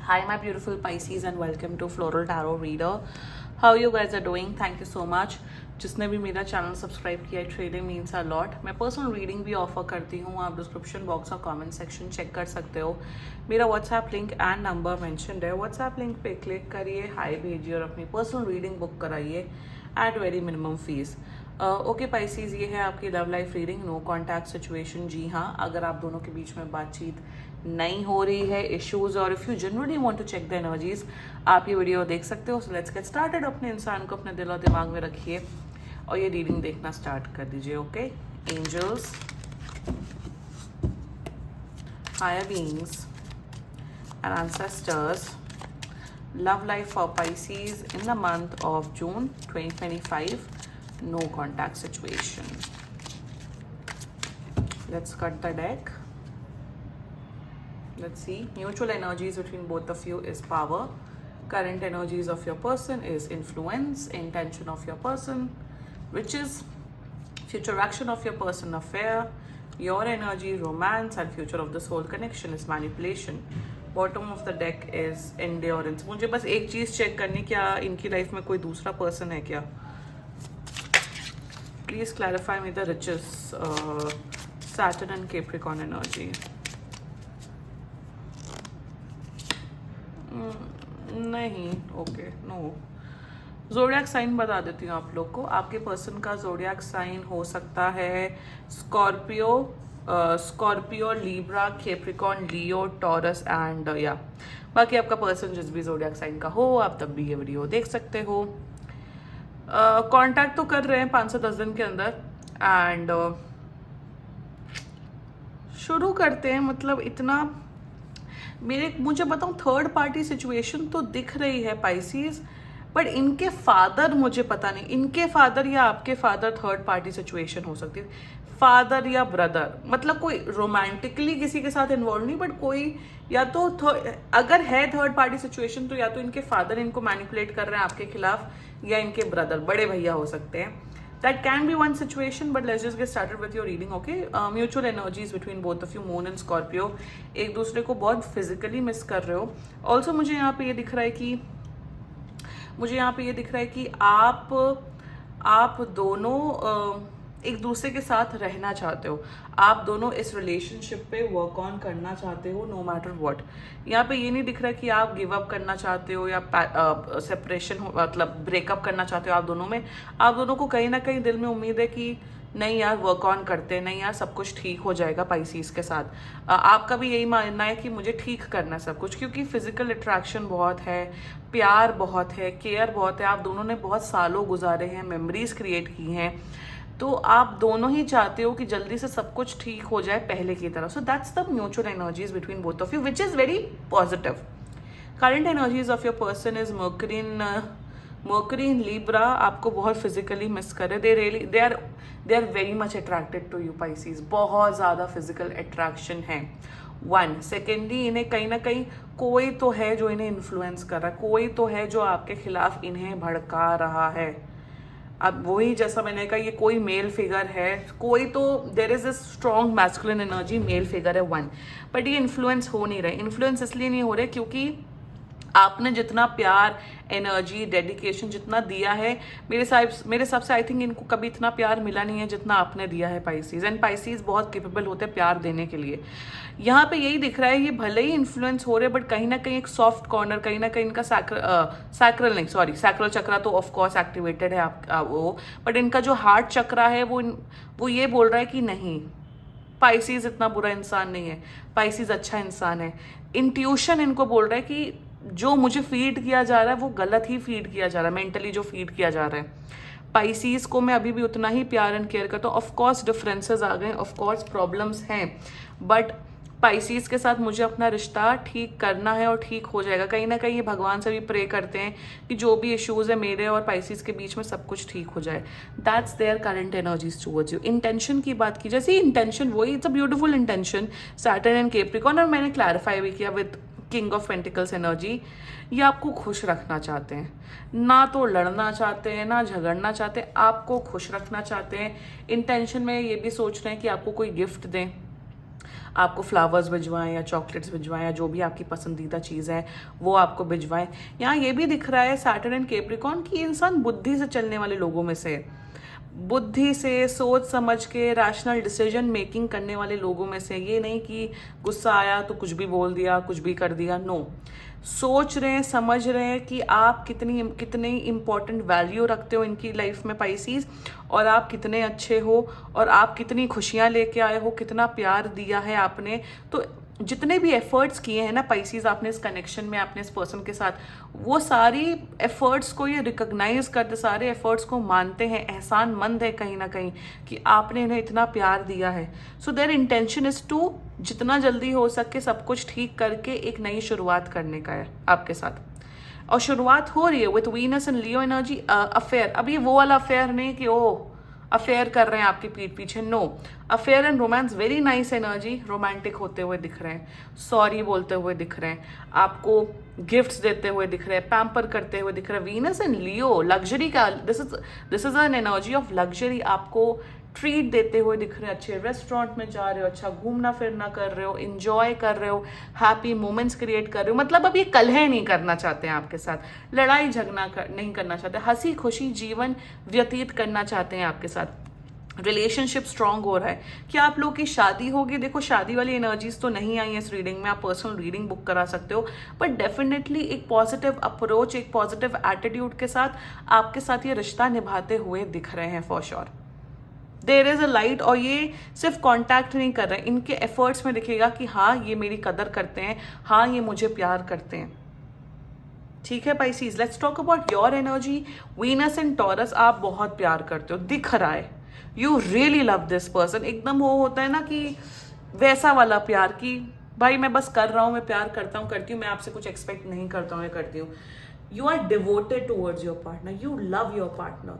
Hi, my beautiful Pisces, and welcome to Floral Tarot Reader. How you guys are doing? Thank you so much. जिसने भी मेरा channel subscribe किया, it really means a lot. मैं personal reading भी offer करती हूँ. आप description box और कमेंट सेक्शन चेक कर सकते हो. मेरा WhatsApp link and number mentioned है. व्हाट्सएप लिंक पे क्लिक करिए, हाई भेजिए और अपनी पर्सनल रीडिंग बुक कराइए at very minimum fees. Okay Pisces, ये है आपकी love life reading. No contact situation. जी हाँ, अगर आप दोनों के बीच में बातचीत नहीं हो रही है, इश्यूज, और if you generally want to check the energies, आप ये वीडियो देख सकते हो. So let's get started. अपने इंसान को अपने दिल और दिमाग में रखिए और ये रीडिंग देखना स्टार्ट कर दीजिए. Okay angels, higher beings and ancestors, love life for Pisces in the month of June 2025. No contact situation. Let's cut the deck. Let's see. Mutual energies between both of you is power. Current energies of your person is influence. Intention of your person, which is future action of your person, affair. Your energy, romance, and future of the soul connection is manipulation. Bottom of the deck is endurance. मुझे बस एक चीज़ check करनी, क्या इनकी life में कोई दूसरा person है क्या? Please clarify me the riches. Saturn and Capricorn energy. नहीं, ओके, नो. जोडियाक साइन बता देती हूँ आप लोग को. आपके पर्सन का जोडियाक साइन हो सकता है Scorpio, Libra, Capricorn, Leo, taurus and या बाकी आपका पर्सन जिस भी जोडियाक साइन का हो, आप तब भी ये वीडियो देख सकते हो. कांटेक्ट तो कर रहे हैं 5 से 10 दिन के अंदर. एंड शुरू करते हैं. मतलब इतना मुझे बताऊं, थर्ड पार्टी सिचुएशन तो दिख रही है पाइसीज, बट इनके फादर, मुझे पता नहीं, इनके फादर या आपके फादर थर्ड पार्टी सिचुएशन हो सकती है. फादर या ब्रदर, मतलब कोई रोमांटिकली किसी के साथ इन्वॉल्व नहीं, बट कोई या तो अगर है थर्ड पार्टी सिचुएशन तो या तो इनके फादर इनको मैनिपुलेट कर रहे हैं आपके खिलाफ, या इनके ब्रदर, बड़े भैया हो सकते हैं. That can be one situation, but let's just get started with your reading, okay? Mutual energies between both of you, Moon and Scorpio. एक दूसरे को बहुत फिजिकली मिस कर रहे हो. Also मुझे यहाँ पे ये दिख रहा है कि आप दोनों एक दूसरे के साथ रहना चाहते हो. आप दोनों इस रिलेशनशिप पे वर्क ऑन करना चाहते हो, नो मैटर व्हाट. यहाँ पे ये नहीं दिख रहा कि आप गिव अप करना चाहते हो या सेपरेशन मतलब ब्रेकअप करना चाहते हो. आप दोनों में, आप दोनों को कहीं ना कहीं दिल में उम्मीद है कि नहीं यार, वर्क ऑन करते हैं, नहीं यार सब कुछ ठीक हो जाएगा पाइसीज के साथ. आपका भी यही मानना है कि मुझे ठीक करना है सब कुछ, क्योंकि फिजिकल अट्रैक्शन बहुत है, प्यार बहुत है, केयर बहुत है. आप दोनों ने बहुत सालों गुजारे हैं, मेमोरीज क्रिएट की हैं, तो आप दोनों ही चाहते हो कि जल्दी से सब कुछ ठीक हो जाए पहले की तरह. So that's the mutual energies between both of you, which is very positive. Current energies of your person is Mercury in Libra. आपको बहुत फिजिकली मिस करे. They are very much attracted to you Pisces. बहुत ज़्यादा physical attraction है. One, secondly, इन्हें कहीं ना कहीं कोई तो है जो इन्हें इन्फ्लुएंस कर रहा है, कोई तो है जो आपके खिलाफ इन्हें भड़का रहा है. अब वही जैसा मैंने कहा, ये कोई मेल फिगर है, कोई तो there is a strong masculine energy, male figure है वन, बट ये इन्फ्लुएंस हो नहीं रहे. इन्फ्लुएंस इसलिए नहीं हो रहे क्योंकि आपने जितना प्यार, एनर्जी, डेडिकेशन जितना दिया है, मेरे हिसाब से आई थिंक इनको कभी इतना प्यार मिला नहीं है जितना आपने दिया है पाइसीज. एंड पाइसीज बहुत कैपेबल होते हैं प्यार देने के लिए. यहाँ पे यही दिख रहा है, ये भले ही इन्फ्लुएंस हो रहे बट कहीं ना कहीं एक सॉफ्ट कॉर्नर, कहीं ना कहीं इनका सैक्रल चक्रा तो ऑफकोर्स एक्टिवेटेड है वो, बट इनका जो हार्ट चक्रा है वो ये बोल रहा है कि नहीं, पाइसीज इतना बुरा इंसान नहीं है, पाइसीज अच्छा इंसान है. इंट्यूशन इनको बोल रहा है कि जो मुझे फीड किया जा रहा है वो गलत ही फीड किया जा रहा है, मेंटली जो फीड किया जा रहा है. पाइसीज को मैं अभी भी उतना ही प्यार एंड केयर करता हूँ. ऑफकोर्स डिफरेंसेस आ गए, ऑफकोर्स प्रॉब्लम्स हैं, बट पाइसीज के साथ मुझे अपना रिश्ता ठीक करना है और ठीक हो जाएगा. कहीं ना कहीं ये भगवान से भी प्रे करते हैं कि जो भी इश्यूज है मेरे और पाइसीज के बीच में सब कुछ ठीक हो जाए. That's their current energies towards you. Intention की बात की, जैसे इंटेंशन वही, it's a beautiful intention, Saturn and Capricorn. और मैंने क्लैरिफाई भी किया with king of pentacles energy, ये आपको खुश रखना चाहते हैं, ना तो लड़ना चाहते हैं ना झगड़ना चाहते हैं, आपको खुश रखना चाहते हैं. इंटेंशन में ये भी सोच रहे हैं कि आपको कोई गिफ्ट दें, आपको फ्लावर्स भिजवाएं या चॉकलेट्स भिजवाएं या जो भी आपकी पसंदीदा चीज़ है वो आपको भिजवाएं। यहाँ ये भी दिख रहा है सैटर्न एंड कैप्रिकॉर्न कि इंसान बुद्धि से चलने वाले लोगों में से है, बुद्धि से सोच समझ के रैशनल डिसीजन मेकिंग करने वाले लोगों में से। ये नहीं कि गुस्सा आया तो कुछ भी बोल दिया, कुछ भी कर दिया, नो। सोच रहे हैं, समझ रहे हैं कि आप कितनी इंपॉर्टेंट वैल्यू रखते हो इनकी लाइफ में पाइसीज, और आप कितने अच्छे हो और आप कितनी खुशियाँ लेके आए हो, कितना प्यार दिया है आपने। तो जितने भी एफर्ट्स किए हैं ना पाइसीज आपने इस कनेक्शन में, आपने इस पर्सन के साथ, वो सारी एफर्ट्स को ये रिकॉग्नाइज करते, सारे एफर्ट्स को मानते हैं, एहसानमंद है कहीं ना कहीं कि आपने इन्हें इतना प्यार दिया है। So their intention is to जितना जल्दी हो सके सब कुछ ठीक करके एक नई शुरुआत करने का है आपके साथ। और शुरुआत हो रही है with Venus and Leo energy affair. अब ये वो वाला अफेयर नहीं कि ओ अफेयर कर रहे हैं आपकी पीठ पीछे, no. Affair and romance, very nice energy, romantic होते हुए दिख रहे हैं, सॉरी बोलते हुए दिख रहे हैं, आपको गिफ्ट्स देते हुए दिख रहे हैं, पैम्पर करते हुए दिख रहे हैं। वीनस एंड लियो लग्जरी का, this is an energy of luxury. आपको ट्रीट देते हुए दिख रहे हैं, अच्छे रेस्टोरेंट में जा रहे हो, अच्छा घूमना फिरना कर रहे हो, इंजॉय कर रहे हो, हैप्पी मोमेंट्स क्रिएट कर रहे हो। मतलब अब ये कलह नहीं करना चाहते हैं आपके साथ, लड़ाई झगड़ा नहीं करना चाहते, हंसी खुशी जीवन व्यतीत करना चाहते हैं आपके साथ। रिलेशनशिप स्ट्रांग हो रहा है। क्या आप लोग की शादी होगी? देखो शादी वाली एनर्जीज तो नहीं आई है इस रीडिंग में, आप पर्सनल रीडिंग बुक करा सकते हो, बट डेफिनेटली एक पॉजिटिव अप्रोच, एक पॉजिटिव एटीट्यूड के साथ आपके साथ ये रिश्ता निभाते हुए दिख रहे हैं for sure. There is a light. और ये सिर्फ कांटेक्ट नहीं कर रहे हैं, इनके एफर्ट्स में दिखेगा कि हाँ ये मेरी कदर करते हैं, हाँ ये मुझे प्यार करते हैं। ठीक है Pisces, let's talk about your energy. Venus and taurus, आप बहुत प्यार करते हो, दिख रहा है, you really love this person. एकदम वो होता है ना कि वैसा वाला प्यार कि भाई मैं बस कर रहा हूँ, मैं प्यार करता हूँ, करती हूँ, मैं आपसे कुछ एक्सपेक्ट नहीं करता हूँ, करती हूँ। You are devoted towards your partner, you love your partner,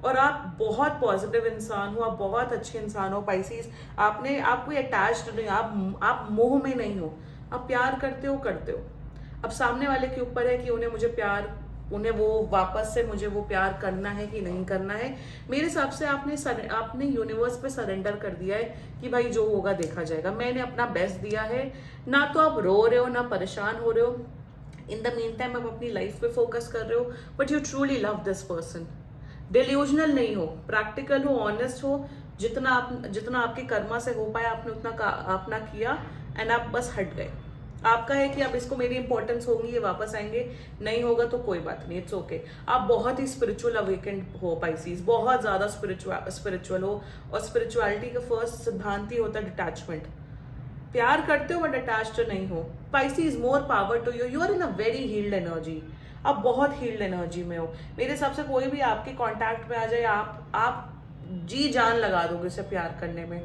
और आप बहुत पॉजिटिव इंसान हो, आप बहुत अच्छे इंसान हो पाइसीज। आप कोई अटैच्ड नहीं, आप मोह में नहीं हो, आप प्यार करते हो। अब सामने वाले के ऊपर है कि उन्हें वो वापस से मुझे वो प्यार करना है कि नहीं करना है। मेरे हिसाब से आपने यूनिवर्स पे सरेंडर कर दिया है कि भाई जो होगा देखा जाएगा, मैंने अपना बेस्ट दिया है। ना तो आप रो रहे हो ना परेशान हो रहे हो, इन द मीन टाइम आप अपनी लाइफ पे फोकस कर रहे हो, but you truly love this person. Delusional नहीं हो, प्रैक्टिकल हो, ऑनेस्ट हो, जितना आपके कर्मा से हो पाया आपने उतना अपना किया, एंड आप बस हट गए। आपका है कि अब इसको मेरी इंपॉर्टेंस होगी, ये वापस आएंगे, नहीं होगा तो कोई बात नहीं, इट्स ओके। आप बहुत ही स्पिरिचुअल अवेकेंड हो पाइसीज, बहुत ज्यादा स्पिरिचुअल हो, और स्पिरिचुअलिटी का फर्स्ट सिद्धांत ही होता है डिटैचमेंट। प्यार करते हो बट अटैच्ड नहीं हो। Pisces, more power to you, you are in a very healed energy, आप बहुत हील्ड एनर्जी में हो। मेरे हिसाब से कोई भी आपके कांटेक्ट में आ जाए, आप जी जान लगा दोगे उसे प्यार करने में,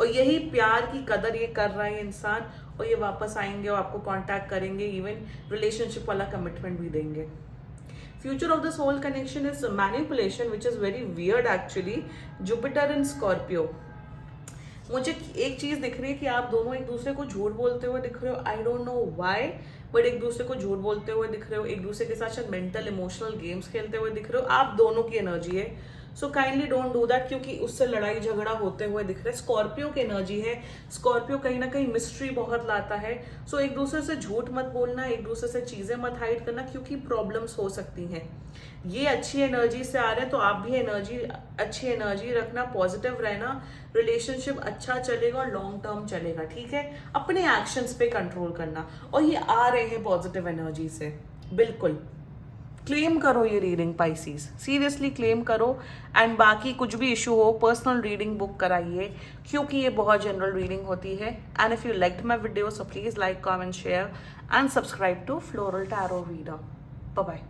और यही प्यार की कदर ये कर रहा है इंसान, और ये वापस आएंगे और आपको कांटेक्ट करेंगे, इवन रिलेशनशिप वाला कमिटमेंट भी देंगे। Future of this whole connection is manipulation, which is very weird actually. Jupiter in Scorpio, मुझे एक चीज दिख रही है कि आप दोनों एक दूसरे को झूठ बोलते हुए दिख रहे हो, I don't know why, but एक दूसरे को झूठ बोलते हुए दिख रहे हो, एक दूसरे के साथ शायद मेंटल इमोशनल गेम्स खेलते हुए दिख रहे हो। आप दोनों की एनर्जी है, so kindly don't do that, क्योंकि उससे लड़ाई झगड़ा होते हुए दिख रहा है। स्कॉर्पियो की एनर्जी है, स्कॉर्पियो कहीं ना कहीं मिस्ट्री बहुत लाता है। सो एक दूसरे से झूठ मत बोलना, एक दूसरे से चीजें मत हाइड करना, क्योंकि प्रॉब्लम्स हो सकती हैं। ये अच्छी एनर्जी से आ रहे हैं, तो आप भी अच्छी एनर्जी रखना, पॉजिटिव रहना, रिलेशनशिप अच्छा चलेगा और लॉन्ग टर्म चलेगा। ठीक है, अपने एक्शंस पे कंट्रोल करना, और ये आ रहे हैं पॉजिटिव एनर्जी से, बिल्कुल क्लेम करो ये रीडिंग पाइसीज, सीरियसली क्लेम करो। एंड बाकी कुछ भी इशू हो, पर्सनल रीडिंग बुक कराइए, क्योंकि ये बहुत जनरल रीडिंग होती है। And if you liked my video, so please like, comment, share and subscribe to floral tarot reader. Bye bye.